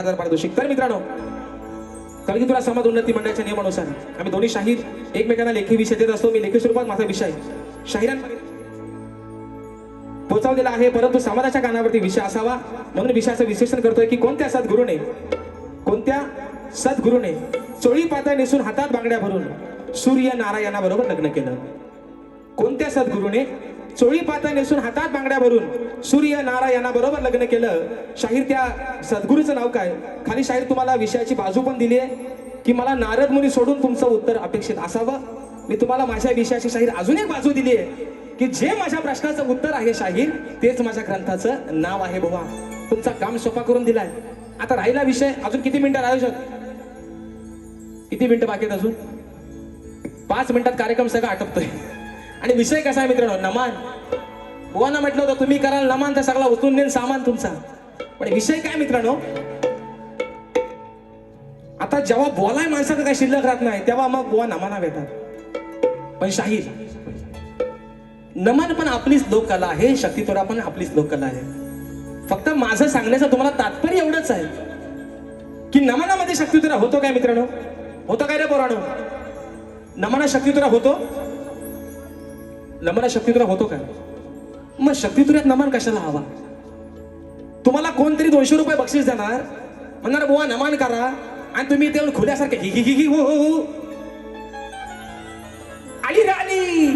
पारितोषिक. तर मित्रांनो, कलगीतुरा समाज उन्नती मंडळाच्या नियमानुसार आम्ही दोन्ही शाहीर एकमेकांना लेखी विषय देत असतो. मी लेखी स्वरूपात माझा विषय शाहिरांमध्ये पोहोचवलेला आहे, परंतु समाजाच्या कानावरती विषय असावा म्हणून विषयाचं विश्लेषण करतोय की कोणत्या सद्गुरूने चोळी पातळ नेसून हातात बांगड्या भरून सूर्य नारायणाबरोबर लग्न केलं. कोणत्या सद्गुरूने चोळी पातळ नेसून हातात बांगड्या भरून सूर्य नारायणाबरोबर लग्न केलं. शाहीर त्या सद्गुरूचं नाव काय? खाली शाहीर तुम्हाला विषयाची बाजू पण दिली आहे की मला नारद मुनी सोडून तुमचं उत्तर अपेक्षित असावं. मी तुम्हाला माझ्या विषयाची शाहीर अजून एक बाजू दिली आहे की जे माझ्या प्रश्नाचं उत्तर आहे शाहीर तेच माझ्या ग्रंथाचं नाव आहे. बाबा तुमचा काम सोपा करून दिलाय. आता राहिला विषय. अजून किती मिनिटं आयोजक? किती मिनिटं बाकी आहेत? अजून 5 मिनिटात कार्यक्रम सगळा आटपतोय. आणि विषय कसा आहे मित्रांनो? नमान. बुवांना म्हटलं होतं तुम्ही कराल नमान तर सगळा उचलून देईन सामान तुमचा. पण विषय काय मित्रांनो? आता जेव्हा बोलाय माणसाचं काही शिल्लक राहत नाही तेव्हा मग बुवा नमाना भेटतात. पण शाहीर नमन पण आपलीच लोककला आहे, शक्तितोरा पण आपलीच लोककला आहे. फक्त माझं सांगण्याचं तुम्हाला तात्पर्य एवढंच आहे की नमनामध्ये शक्तितोरा होतो काय मित्रांनो? होतो काय रे पोरांनो? नमना शक्तितोरा होतो? नमना शक्तितोरा होतो काय? मग शक्तितोऱ्यात नमन कशाला हवा? तुम्हाला कोणतरी 200 रुपये बक्षीस देणार, म्हणणार बुवा नमन करा, आणि तुम्ही ते खुल्यासारखे हि हि हि हो हो आली राली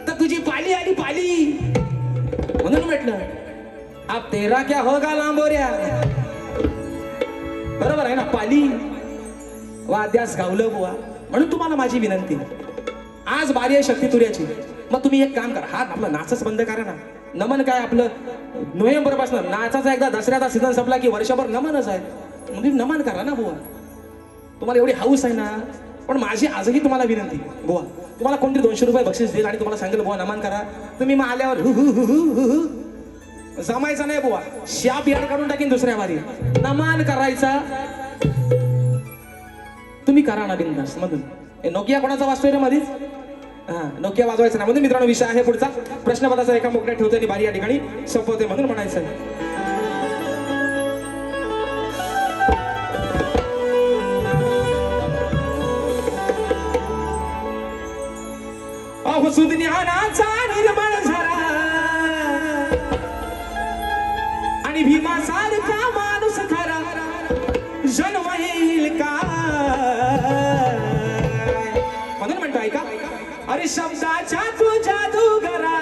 तर तुझी पाली आली पाली म्हणून म्हटलं अब तेरा क्या होगा लांबोऱ्या. बरोबर आहे ना? पाली वाद्यास गावलं बुवा. म्हणून तुम्हाला माझी विनंती, आज बारी आहे शक्तितुऱ्याची. मग तुम्ही एक काम करा, हा आपलं नाचच बंद करा ना. नमन काय आपलं नोव्हेंबर पासून नाचाचा एकदा दसऱ्याचा सीझन संपला की वर्षभर नमनच आहे. म्हणजे नमन करा ना बुवा. तुम्हाला एवढी हाऊस आहे ना. पण माझी आजही तुम्हाला विनंती बुवा, तुम्हाला कोणतरी 200 रुपये बक्षीस देईल आणि तुम्हाला सांगेल बुवा नमन करा, तुम्ही मग आल्यावर जमायचं नाही बुवा. शाप याड काढून टाकीन दुसऱ्या वारी. नमन करायचा तुम्ही करा ना बिंदास. मधून नोकिया कोणाचा वाजतोय रे मधीच? हा, नोकिया वाजवायचं ना. म्हणून मित्रांनो विषय आहे पुढचा. प्रश्नपत्राचा एका मोकळ्या ठेवते आणि बारी या ठिकाणी संपवते म्हणून म्हणायचं. अहो सुज्ञानाचा निर्मळ झरा आणि भीमासारखा माणूस खरा जन्म येईल का? म्हणून म्हणतो ऐका, अरे शब्दाच्या तू जादूगरा.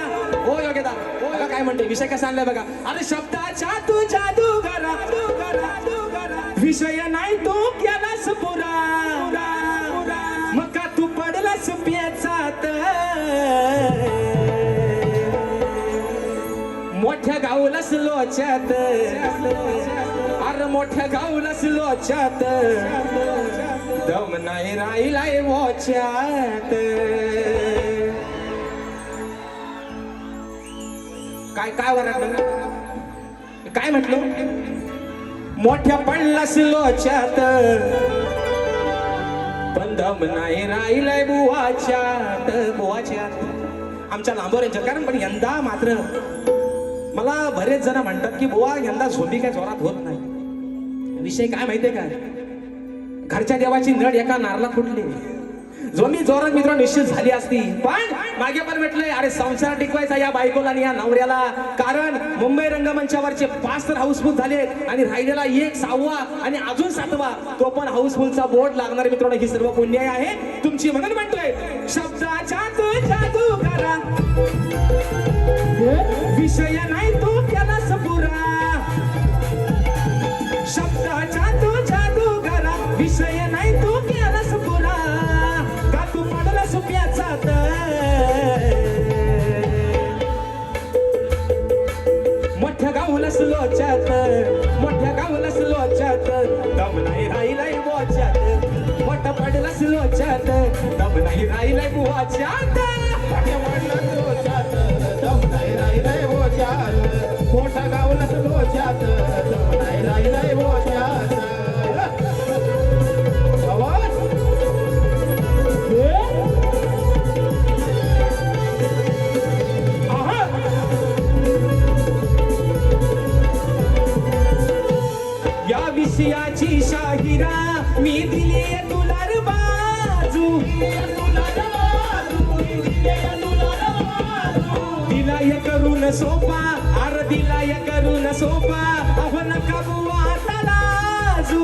हो योग्यता बघा काय म्हणते, विषय कसा आणलाय बघा. अरे शब्दाच्या तू जादूगरा, विषय नाही तो केलास पुरा, मग का तू पडलास पेचात. मोठ्या गावलास लोच्यात, अरे मोठ्या गावलास लोच्यात, दम नाही राहिलाय मोच्यात. काय काय वरडलं? काय म्हटलं? मोठ्या पडलास लोच्यात पण दम नाही राहिलाय बुवाच्यात. बुवाच्यात आमच्या लांबवर यांच्यात. कारण पण यंदा मात्र मला बरेच जण म्हणतात की बुवा यंदा झोंबी काय जोरात होत नाही. विषय काय माहितीये का? घरच्या देवाची नड एका नारला फुटली. झोंबी जोरात मित्र निश्चित झाली असती, पण मागे पण म्हटलंय अरे संसार टिकवायचा या बायकोला आणि या नवऱ्याला. कारण मुंबई रंगमंचावरचे 5 तर हाऊसफुल झाले आणि राहिलेला 1 6वा आणि अजून 7वा तो पण हाऊसफुलचा बोर्ड लागणार. मित्रांनो ही सर्व पुण्य आहे तुमची. म्हणून म्हणतोय शब्दाच्या तू जादू करा, विषय नाही तू केलास पुरा. शब्दाच्या तू जादू करा, विषय नाही तू केलास पुरा, का तू पडलास प्याचात. मोठ्या गावलास लोच्यात, मोठ्या गावलास लोच्यात, दम नाही राहिलाय बोच्यात. मोठा पडलास लोच्यात, दम नाही राहिलाय बुवाच्यात. मोठ्या पडलास लोच्यात, दम नाही राहिलाय बोच्यात. मोठा गावलास लोच्यात, दम नाही राहिलाय बोच्यात. या विषयाची प्रेमाची शाहिरा मी दिली तुला रे बाजू दिलाय करून सोपा आर दिलाय करून सोपा अहो नका बुवा तलाजू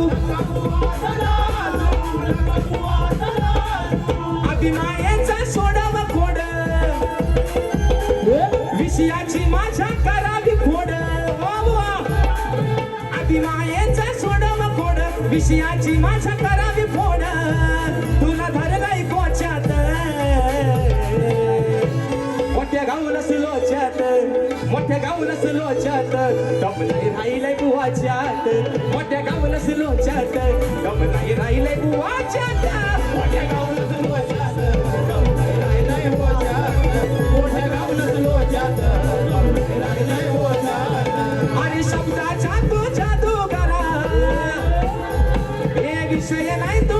अभिमायाचा सोडव खोड विषयाची माझ्या करावी खोड अभिमायाचा सोडव खोड विषयाची माझ्या करावी फोड तुला धरलाय कोच्यात मोठ्या गाऊनच लोच्यात मोठ्या गाऊनच लोच्यात दम नाही राहिलंय बुवाच्यात मोठ्या गाऊनच लोच्यात दम नाही राहिलंय बुवाच्यात मोठ्या गाऊनच लोच्यात दम नाही राहिलंय बुवाच्यात मोठ्या गाऊनच लोच्यात दम नाही राहिलंय बुवाच्यात आणि शब्दाच्या तू जादूगारा हे विषय नाही तू